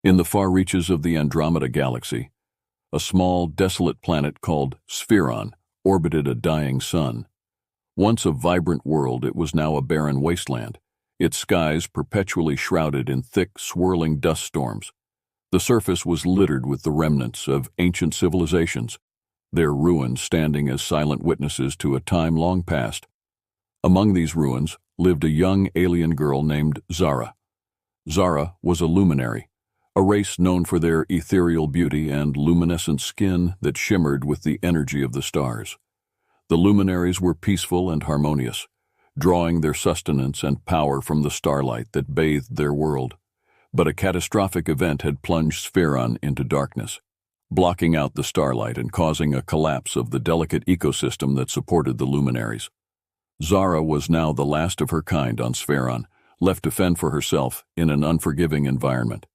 In the far reaches of the Andromeda galaxy, a small, desolate planet called Sphiron orbited a dying sun. Once a vibrant world, it was now a barren wasteland, its skies perpetually shrouded in thick, swirling dust storms. The surface was littered with the remnants of ancient civilizations, their ruins standing as silent witnesses to a time long past. Among these ruins lived a young alien girl named Zara. Zara was a luminary, a race known for their ethereal beauty and luminescent skin that shimmered with the energy of the stars. The luminaries were peaceful and harmonious, drawing their sustenance and power from the starlight that bathed their world. But a catastrophic event had plunged Sphiron into darkness, blocking out the starlight and causing a collapse of the delicate ecosystem that supported the luminaries. Zara was now the last of her kind on Sphiron, left to fend for herself in an unforgiving environment.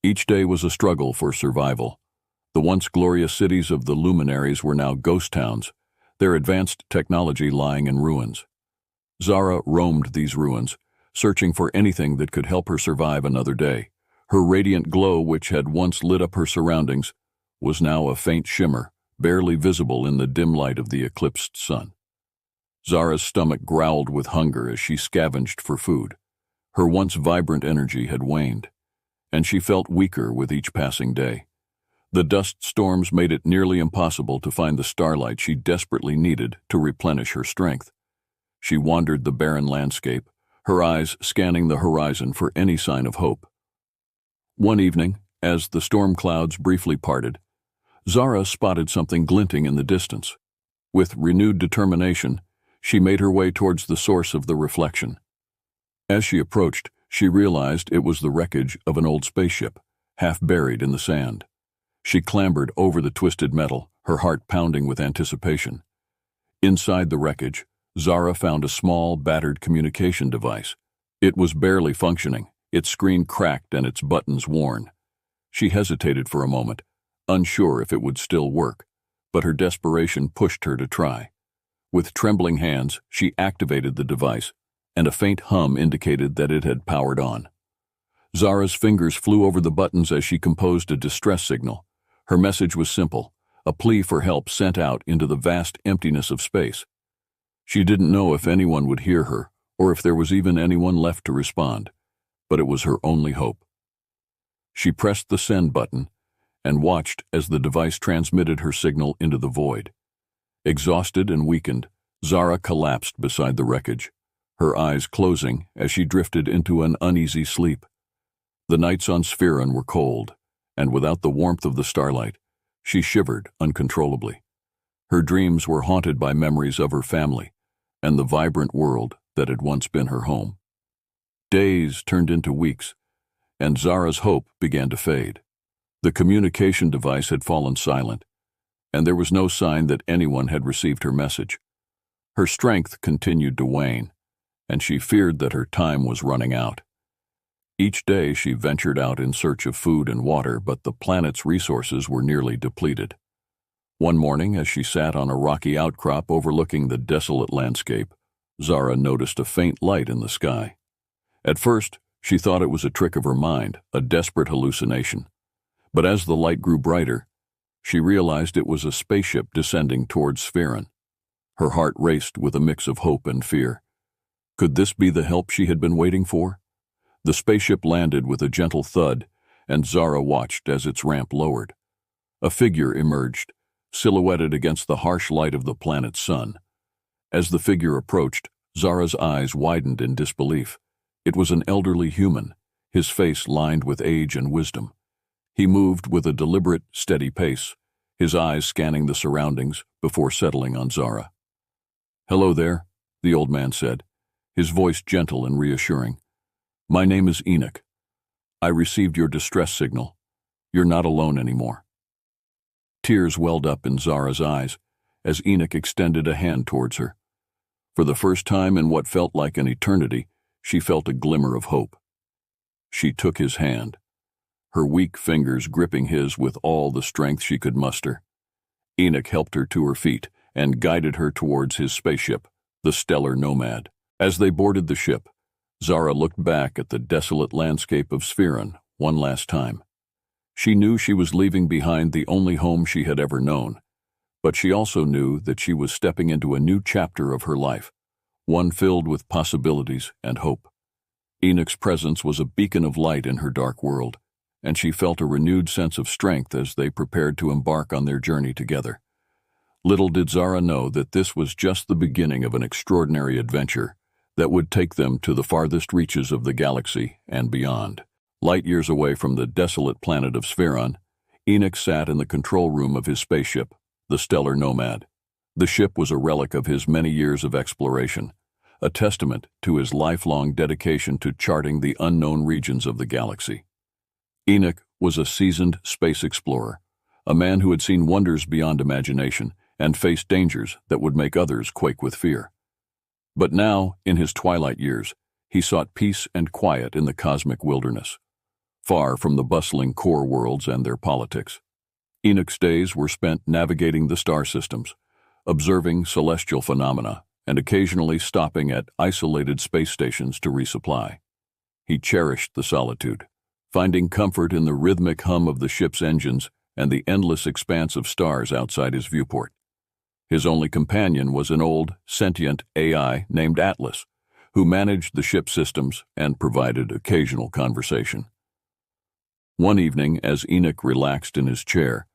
Each day was a struggle for survival. The once glorious cities of the luminaries were now ghost towns, their advanced technology lying in ruins. Zara roamed these ruins, searching for anything that could help her survive another day. Her radiant glow, which had once lit up her surroundings, was now a faint shimmer, barely visible in the dim light of the eclipsed sun. Zara's stomach growled with hunger as she scavenged for food. Her once vibrant energy had waned, and she felt weaker with each passing day. The dust storms made it nearly impossible to find the starlight she desperately needed to replenish her strength. She wandered the barren landscape, her eyes scanning the horizon for any sign of hope. One evening, as the storm clouds briefly parted, Zara spotted something glinting in the distance. With renewed determination, she made her way towards the source of the reflection. As she approached, she realized it was the wreckage of an old spaceship, half buried in the sand. She clambered over the twisted metal, her heart pounding with anticipation. Inside the wreckage, Zara found a small, battered communication device. It was barely functioning, its screen cracked and its buttons worn. She hesitated for a moment, unsure if it would still work, but her desperation pushed her to try. With trembling hands, she activated the device, and a faint hum indicated that it had powered on. Zara's fingers flew over the buttons as she composed a distress signal. Her message was simple, a plea for help sent out into the vast emptiness of space. She didn't know if anyone would hear her, or if there was even anyone left to respond, but it was her only hope. She pressed the send button and watched as the device transmitted her signal into the void. Exhausted and weakened, Zara collapsed beside the wreckage, her eyes closing as she drifted into an uneasy sleep. The nights on Sphiron were cold, and without the warmth of the starlight, she shivered uncontrollably. Her dreams were haunted by memories of her family and the vibrant world that had once been her home. Days turned into weeks, and Zara's hope began to fade. The communication device had fallen silent, and there was no sign that anyone had received her message. Her strength continued to wane, and she feared that her time was running out. Each day she ventured out in search of food and water, but the planet's resources were nearly depleted. One morning, as she sat on a rocky outcrop overlooking the desolate landscape, Zara noticed a faint light in the sky. At first, she thought it was a trick of her mind, a desperate hallucination. But as the light grew brighter, she realized it was a spaceship descending towards Sphiron. Her heart raced with a mix of hope and fear. Could this be the help she had been waiting for? The spaceship landed with a gentle thud, and Zara watched as its ramp lowered. A figure emerged, silhouetted against the harsh light of the planet's sun. As the figure approached, Zara's eyes widened in disbelief. It was an elderly human, his face lined with age and wisdom. He moved with a deliberate, steady pace, his eyes scanning the surroundings before settling on Zara. "Hello there," the old man said, his voice gentle and reassuring. "My name is Enoch. I received your distress signal. You're not alone anymore." Tears welled up in Zara's eyes as Enoch extended a hand towards her. For the first time in what felt like an eternity, she felt a glimmer of hope. She took his hand, her weak fingers gripping his with all the strength she could muster. Enoch helped her to her feet and guided her towards his spaceship, the Stellar Nomad. As they boarded the ship, Zara looked back at the desolate landscape of Sphiron one last time. She knew she was leaving behind the only home she had ever known, but she also knew that she was stepping into a new chapter of her life, one filled with possibilities and hope. Enoch's presence was a beacon of light in her dark world, and she felt a renewed sense of strength as they prepared to embark on their journey together. Little did Zara know that this was just the beginning of an extraordinary adventure that would take them to the farthest reaches of the galaxy and beyond. Light years away from the desolate planet of Sphiron, Enoch sat in the control room of his spaceship, the Stellar Nomad. The ship was a relic of his many years of exploration, a testament to his lifelong dedication to charting the unknown regions of the galaxy. Enoch was a seasoned space explorer, a man who had seen wonders beyond imagination and faced dangers that would make others quake with fear. But now, in his twilight years, he sought peace and quiet in the cosmic wilderness, far from the bustling core worlds and their politics. Enoch's days were spent navigating the star systems, observing celestial phenomena, and occasionally stopping at isolated space stations to resupply. He cherished the solitude, finding comfort in the rhythmic hum of the ship's engines and the endless expanse of stars outside his viewport. His only companion was an old, sentient AI named Atlas, who managed the ship's systems and provided occasional conversation. One evening, as Enoch relaxed in his chair,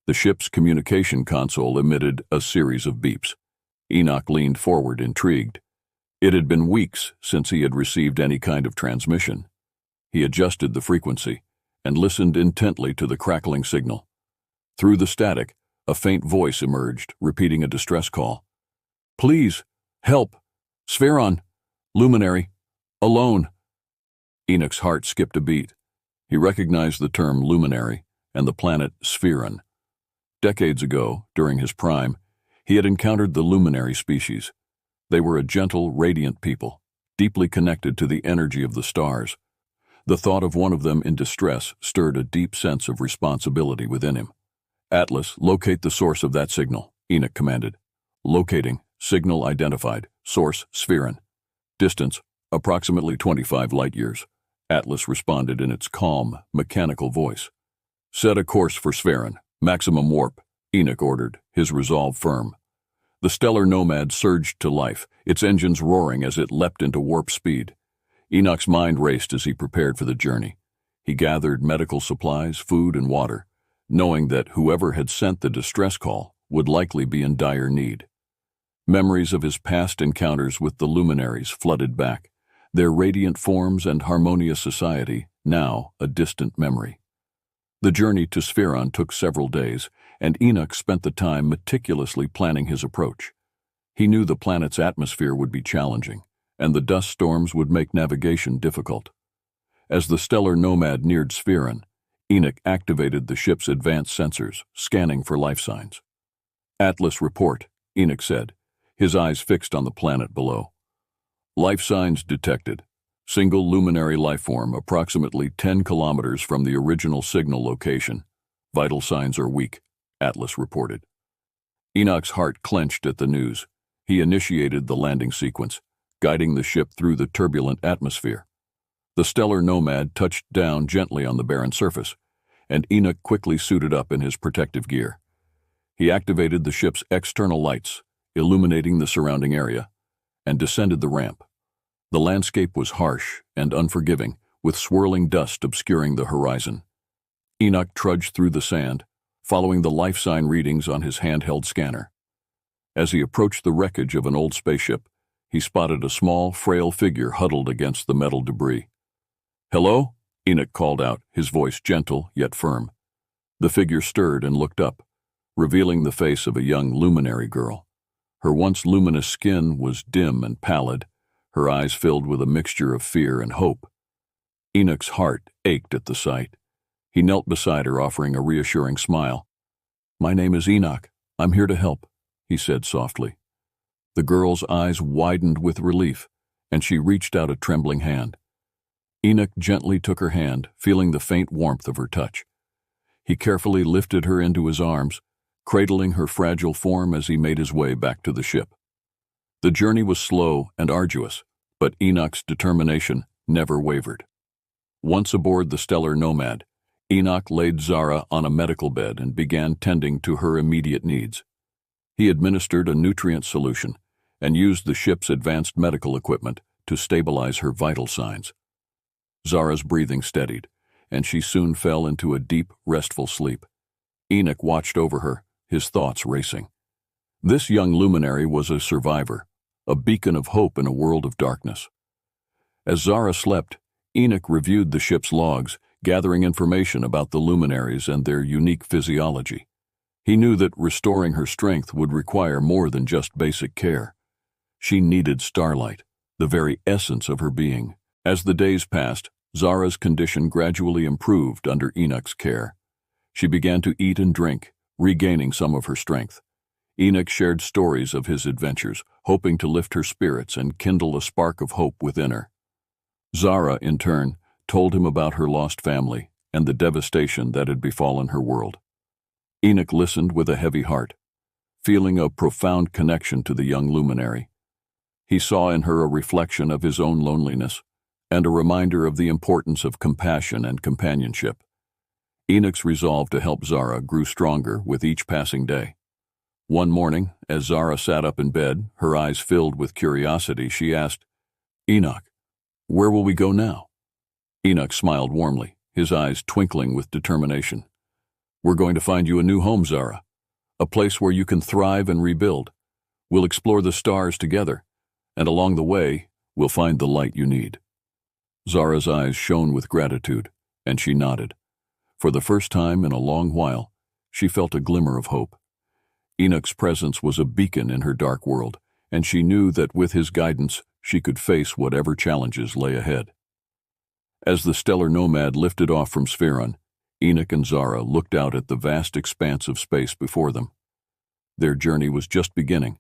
the ship's communication console emitted a series of beeps. Enoch leaned forward, intrigued. It had been weeks since he had received any kind of transmission. He adjusted the frequency and listened intently to the crackling signal. Through the static, a faint voice emerged, repeating a distress call. "Please, help! Sphiron! Luminary! Alone!" Enoch's heart skipped a beat. He recognized the term luminary and the planet Sphiron. Decades ago, during his prime, he had encountered the luminary species. They were a gentle, radiant people, deeply connected to the energy of the stars. The thought of one of them in distress stirred a deep sense of responsibility within him. "Atlas, locate the source of that signal," Enoch commanded. "Locating. Signal identified. Source, Sphiron. Distance, approximately 25 light-years." Atlas responded in its calm, mechanical voice. "Set a course for Sphiron. Maximum warp," Enoch ordered, his resolve firm. The Stellar Nomad surged to life, its engines roaring as it leapt into warp speed. Enoch's mind raced as he prepared for the journey. He gathered medical supplies, food, and water, knowing that whoever had sent the distress call would likely be in dire need. Memories of his past encounters with the luminaries flooded back, their radiant forms and harmonious society now a distant memory. The journey to Sphiron took several days, and Enoch spent the time meticulously planning his approach. He knew the planet's atmosphere would be challenging, and the dust storms would make navigation difficult. As the Stellar Nomad neared Sphiron, Enoch activated the ship's advanced sensors, scanning for life signs. "Atlas, report," Enoch said, his eyes fixed on the planet below. "Life signs detected. Single luminary life form approximately 10 kilometers from the original signal location. Vital signs are weak," Atlas reported. Enoch's heart clenched at the news. He initiated the landing sequence, guiding the ship through the turbulent atmosphere. The Stellar Nomad touched down gently on the barren surface, and Enoch quickly suited up in his protective gear. He activated the ship's external lights, illuminating the surrounding area, and descended the ramp. The landscape was harsh and unforgiving, with swirling dust obscuring the horizon. Enoch trudged through the sand, following the life sign readings on his handheld scanner. As he approached the wreckage of an old spaceship, he spotted a small, frail figure huddled against the metal debris. "Hello?" Enoch called out, his voice gentle yet firm. The figure stirred and looked up, revealing the face of a young luminary girl. Her once luminous skin was dim and pallid, her eyes filled with a mixture of fear and hope. Enoch's heart ached at the sight. He knelt beside her, offering a reassuring smile. "My name is Enoch. I'm here to help," he said softly. The girl's eyes widened with relief, and she reached out a trembling hand. Enoch gently took her hand, feeling the faint warmth of her touch. He carefully lifted her into his arms, cradling her fragile form as he made his way back to the ship. The journey was slow and arduous, but Enoch's determination never wavered. Once aboard the Stellar Nomad, Enoch laid Zara on a medical bed and began tending to her immediate needs. He administered a nutrient solution and used the ship's advanced medical equipment to stabilize her vital signs. Zara's breathing steadied, and she soon fell into a deep, restful sleep. Enoch watched over her, his thoughts racing. This young luminary was a survivor, a beacon of hope in a world of darkness. As Zara slept, Enoch reviewed the ship's logs, gathering information about the luminaries and their unique physiology. He knew that restoring her strength would require more than just basic care. She needed starlight, the very essence of her being. As the days passed, Zara's condition gradually improved under Enoch's care. She began to eat and drink, regaining some of her strength. Enoch shared stories of his adventures, hoping to lift her spirits and kindle a spark of hope within her. Zara, in turn, told him about her lost family and the devastation that had befallen her world. Enoch listened with a heavy heart, feeling a profound connection to the young luminary. He saw in her a reflection of his own loneliness and a reminder of the importance of compassion and companionship. Enoch's resolve to help Zara grew stronger with each passing day. One morning, as Zara sat up in bed, her eyes filled with curiosity, she asked, "Enoch, where will we go now?" Enoch smiled warmly, his eyes twinkling with determination. "We're going to find you a new home, Zara, a place where you can thrive and rebuild. We'll explore the stars together, and along the way, we'll find the light you need." Zara's eyes shone with gratitude, and she nodded. For the first time in a long while, she felt a glimmer of hope. Enoch's presence was a beacon in her dark world, and she knew that with his guidance, she could face whatever challenges lay ahead. As the stellar nomad lifted off from Sphiron, Enoch and Zara looked out at the vast expanse of space before them. Their journey was just beginning,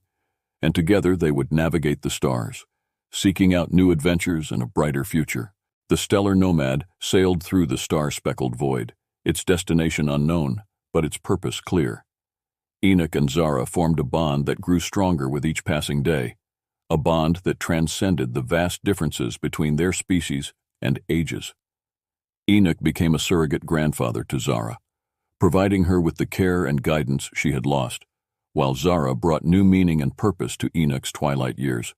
and together they would navigate the stars, seeking out new adventures and a brighter future. The stellar nomad sailed through the star-speckled void, its destination unknown, but its purpose clear. Enoch and Zara formed a bond that grew stronger with each passing day, a bond that transcended the vast differences between their species and ages. Enoch became a surrogate grandfather to Zara, providing her with the care and guidance she had lost, while Zara brought new meaning and purpose to Enoch's twilight years.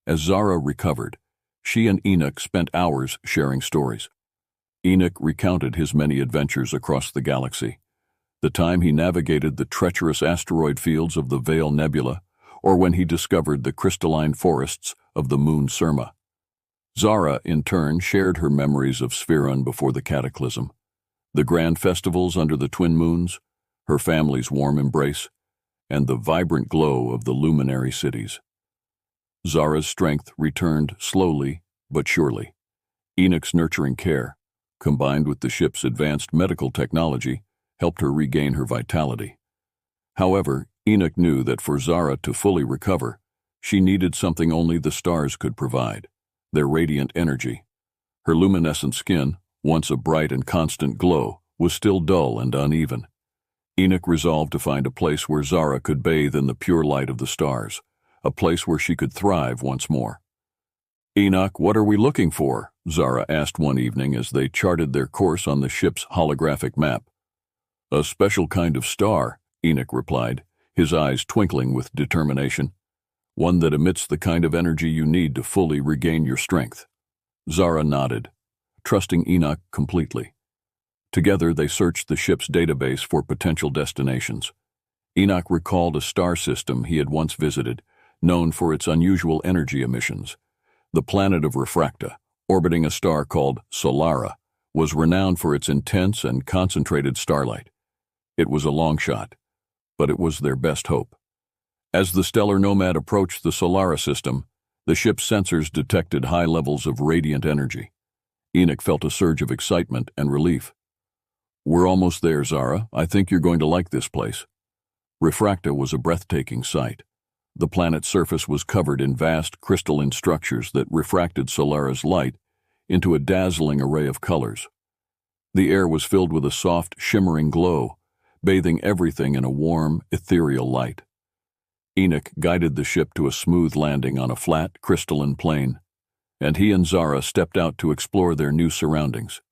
As Zara recovered, she and Enoch spent hours sharing stories. Enoch recounted his many adventures across the galaxy, the time he navigated the treacherous asteroid fields of the Veil Nebula, or when he discovered the crystalline forests of the moon Surma. Zara, in turn, shared her memories of Sphiron before the cataclysm, the grand festivals under the twin moons, her family's warm embrace, and the vibrant glow of the luminary cities. Zara's strength returned slowly but surely. Enoch's nurturing care, combined with the ship's advanced medical technology, helped her regain her vitality. However, Enoch knew that for Zara to fully recover, she needed something only the stars could provide, their radiant energy. Her luminescent skin, once a bright and constant glow, was still dull and uneven. Enoch resolved to find a place where Zara could bathe in the pure light of the stars, a place where she could thrive once more. "Enoch, what are we looking for?" Zara asked one evening as they charted their course on the ship's holographic map. "A special kind of star," Enoch replied, his eyes twinkling with determination. "One that emits the kind of energy you need to fully regain your strength." Zara nodded, trusting Enoch completely. Together they searched the ship's database for potential destinations. Enoch recalled a star system he had once visited, known for its unusual energy emissions. The planet of Refracta, orbiting a star called Solara, was renowned for its intense and concentrated starlight. It was a long shot, but it was their best hope. As the stellar nomad approached the Solara system, the ship's sensors detected high levels of radiant energy. Enoch felt a surge of excitement and relief. "We're almost there, Zara. I think you're going to like this place." Refracta was a breathtaking sight. The planet's surface was covered in vast crystalline structures that refracted Solara's light into a dazzling array of colors. The air was filled with a soft, shimmering glow, bathing everything in a warm, ethereal light. Enoch guided the ship to a smooth landing on a flat, crystalline plain, and he and Zara stepped out to explore their new surroundings.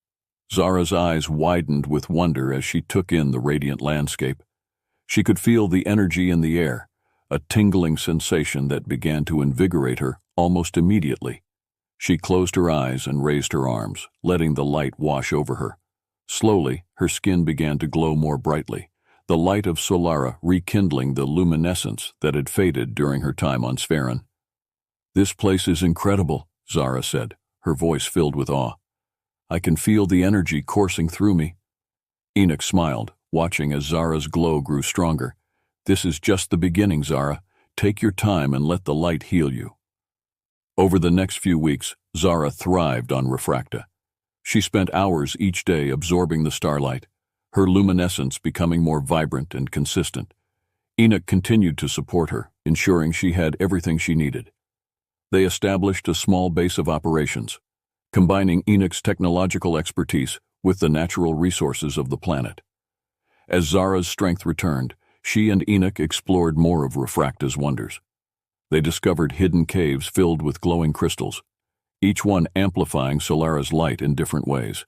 Zara's eyes widened with wonder as she took in the radiant landscape. She could feel the energy in the air, a tingling sensation that began to invigorate her almost immediately. She closed her eyes and raised her arms, letting the light wash over her. Slowly, her skin began to glow more brightly, the light of Solara rekindling the luminescence that had faded during her time on Sphiron. "This place is incredible," Zara said, her voice filled with awe. "I can feel the energy coursing through me." Enoch smiled, watching as Zara's glow grew stronger. "This is just the beginning, Zara. Take your time and let the light heal you." Over the next few weeks, Zara thrived on Refracta. She spent hours each day absorbing the starlight, her luminescence becoming more vibrant and consistent. Enoch continued to support her, ensuring she had everything she needed. They established a small base of operations, combining Enoch's technological expertise with the natural resources of the planet. As Zara's strength returned, she and Enoch explored more of Refracta's wonders. They discovered hidden caves filled with glowing crystals, each one amplifying Solara's light in different ways.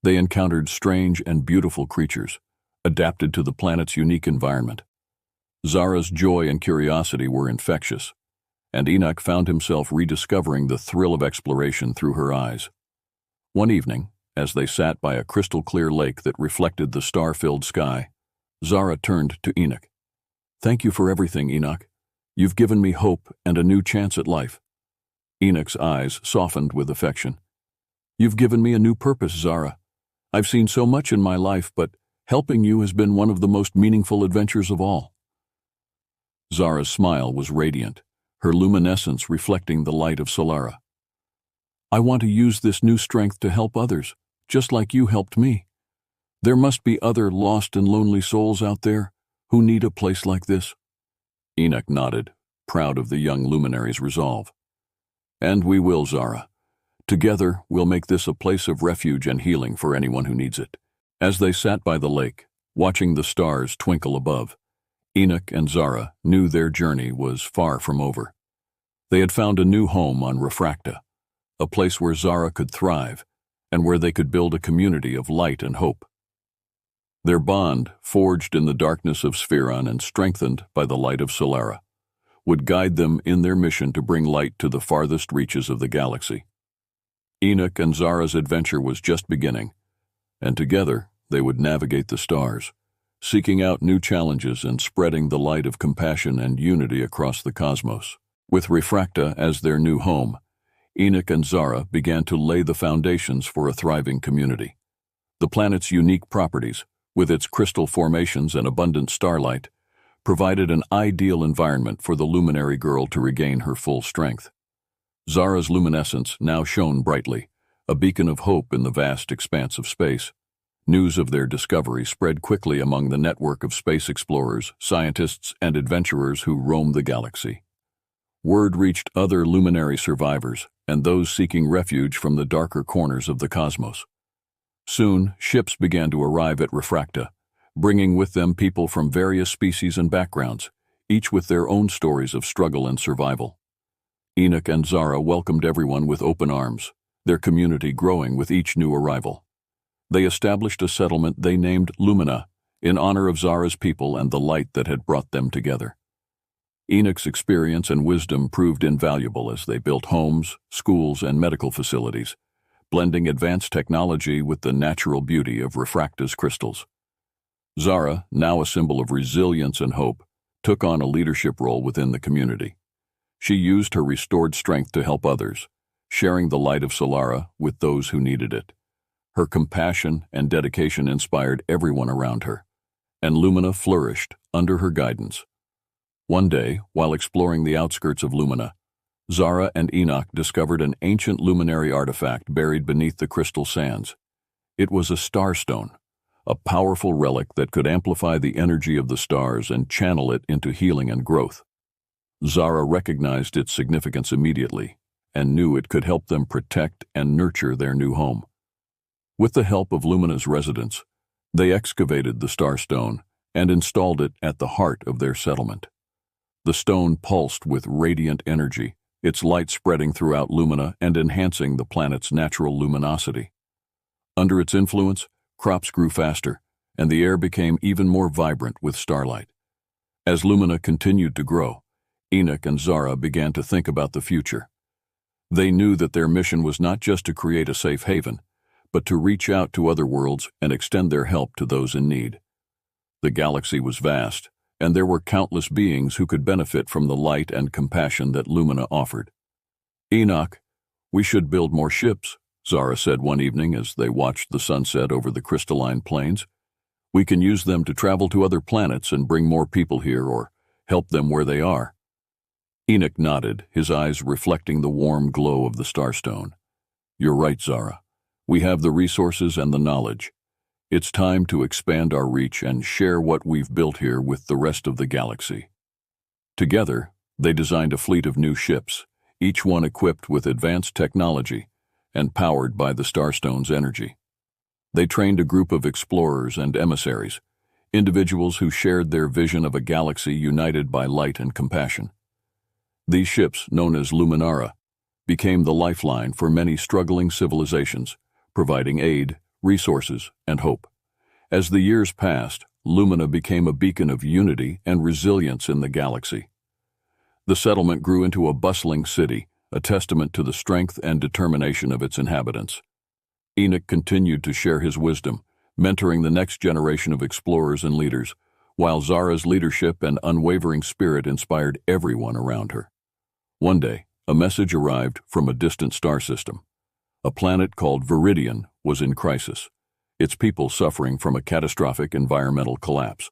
They encountered strange and beautiful creatures, adapted to the planet's unique environment. Zara's joy and curiosity were infectious, and Enoch found himself rediscovering the thrill of exploration through her eyes. One evening, as they sat by a crystal-clear lake that reflected the star-filled sky, Zara turned to Enoch. "Thank you for everything, Enoch. You've given me hope and a new chance at life." Enoch's eyes softened with affection. "You've given me a new purpose, Zara. I've seen so much in my life, but helping you has been one of the most meaningful adventures of all." Zara's smile was radiant, her luminescence reflecting the light of Solara. "I want to use this new strength to help others, just like you helped me. There must be other lost and lonely souls out there who need a place like this." Enoch nodded, proud of the young luminary's resolve. "And we will, Zara. Together, we'll make this a place of refuge and healing for anyone who needs it." As they sat by the lake, watching the stars twinkle above, Enoch and Zara knew their journey was far from over. They had found a new home on Refracta, a place where Zara could thrive and where they could build a community of light and hope. Their bond, forged in the darkness of Sphiron and strengthened by the light of Solara, would guide them in their mission to bring light to the farthest reaches of the galaxy. Enoch and Zara's adventure was just beginning, and together they would navigate the stars, seeking out new challenges and spreading the light of compassion and unity across the cosmos. With Refracta as their new home, Enoch and Zara began to lay the foundations for a thriving community. The planet's unique properties, with its crystal formations and abundant starlight, provided an ideal environment for the luminary girl to regain her full strength. Zara's luminescence now shone brightly, a beacon of hope in the vast expanse of space. News of their discovery spread quickly among the network of space explorers, scientists, and adventurers who roamed the galaxy. Word reached other luminary survivors and those seeking refuge from the darker corners of the cosmos. Soon, ships began to arrive at Refracta, bringing with them people from various species and backgrounds, each with their own stories of struggle and survival. Enoch and Zara welcomed everyone with open arms, their community growing with each new arrival. They established a settlement they named Lumina, in honor of Zara's people and the light that had brought them together. Enoch's experience and wisdom proved invaluable as they built homes, schools, and medical facilities, blending advanced technology with the natural beauty of Refracta's crystals. Zara, now a symbol of resilience and hope, took on a leadership role within the community. She used her restored strength to help others, sharing the light of Solara with those who needed it. Her compassion and dedication inspired everyone around her, and Lumina flourished under her guidance. One day, while exploring the outskirts of Lumina, Zara and Enoch discovered an ancient luminary artifact buried beneath the crystal sands. It was a starstone, a powerful relic that could amplify the energy of the stars and channel it into healing and growth. Zara recognized its significance immediately and knew it could help them protect and nurture their new home. With the help of Lumina's residents, they excavated the starstone and installed it at the heart of their settlement. The stone pulsed with radiant energy, its light spreading throughout Lumina and enhancing the planet's natural luminosity. Under its influence, crops grew faster, and the air became even more vibrant with starlight. As Lumina continued to grow, Enoch and Zara began to think about the future. They knew that their mission was not just to create a safe haven, but to reach out to other worlds and extend their help to those in need. The galaxy was vast, and there were countless beings who could benefit from the light and compassion that Lumina offered. "Enoch, we should build more ships," Zara said one evening as they watched the sunset over the crystalline plains. "We can use them to travel to other planets and bring more people here or help them where they are." Enoch nodded, his eyes reflecting the warm glow of the starstone. "You're right, Zara. We have the resources and the knowledge. It's time to expand our reach and share what we've built here with the rest of the galaxy." Together, they designed a fleet of new ships, each one equipped with advanced technology and powered by the starstone's energy. They trained a group of explorers and emissaries, individuals who shared their vision of a galaxy united by light and compassion. These ships, known as Luminara, became the lifeline for many struggling civilizations, providing aid, resources, and hope. As the years passed, Lumina became a beacon of unity and resilience in the galaxy. The settlement grew into a bustling city, a testament to the strength and determination of its inhabitants. Enoch continued to share his wisdom, mentoring the next generation of explorers and leaders, while Zara's leadership and unwavering spirit inspired everyone around her. One day, a message arrived from a distant star system. A planet called Viridian was in crisis, its people suffering from a catastrophic environmental collapse.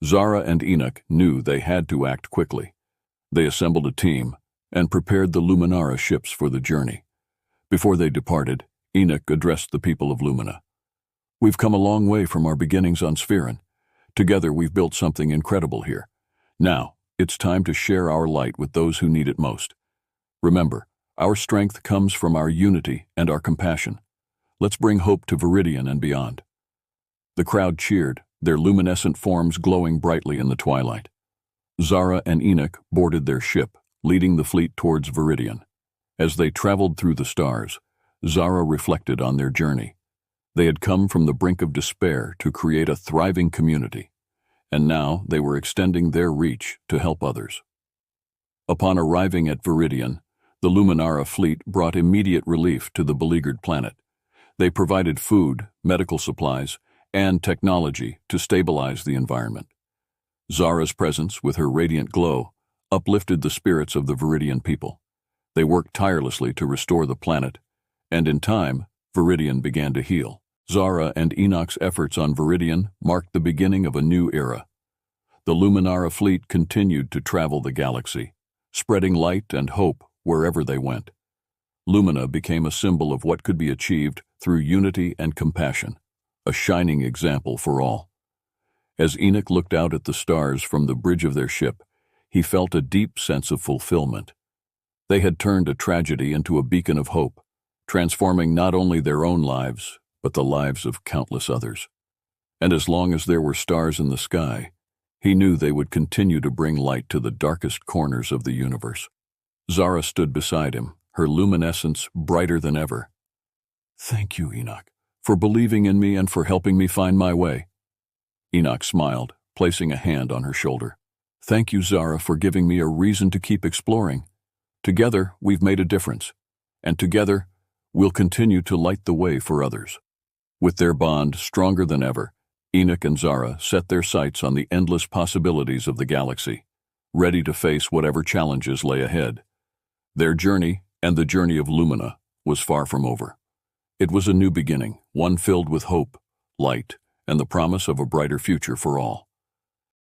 Zara and Enoch knew they had to act quickly. They assembled a team and prepared the Luminara ships for the journey. Before they departed, Enoch addressed the people of Lumina. "We've come a long way from our beginnings on Sphiron. Together we've built something incredible here. Now, it's time to share our light with those who need it most. Remember, our strength comes from our unity and our compassion. Let's bring hope to Viridian and beyond." The crowd cheered, their luminescent forms glowing brightly in the twilight. Zara and Enoch boarded their ship, leading the fleet towards Viridian. As they traveled through the stars, Zara reflected on their journey. They had come from the brink of despair to create a thriving community, and now they were extending their reach to help others. Upon arriving at Viridian, the Luminara fleet brought immediate relief to the beleaguered planet. They provided food, medical supplies, and technology to stabilize the environment. Zara's presence, with her radiant glow, uplifted the spirits of the Viridian people. They worked tirelessly to restore the planet, and in time, Viridian began to heal. Zara and Enoch's efforts on Viridian marked the beginning of a new era. The Luminara fleet continued to travel the galaxy, spreading light and hope wherever they went. Lumina became a symbol of what could be achieved through unity and compassion, a shining example for all. As Enoch looked out at the stars from the bridge of their ship, he felt a deep sense of fulfillment. They had turned a tragedy into a beacon of hope, transforming not only their own lives, but the lives of countless others. And as long as there were stars in the sky, he knew they would continue to bring light to the darkest corners of the universe. Zara stood beside him, her luminescence brighter than ever. "Thank you, Enoch, for believing in me and for helping me find my way." Enoch smiled, placing a hand on her shoulder. "Thank you, Zara, for giving me a reason to keep exploring. Together, we've made a difference, and together, we'll continue to light the way for others." With their bond stronger than ever, Enoch and Zara set their sights on the endless possibilities of the galaxy, ready to face whatever challenges lay ahead. Their journey, and the journey of Lumina, was far from over. It was a new beginning, one filled with hope, light, and the promise of a brighter future for all.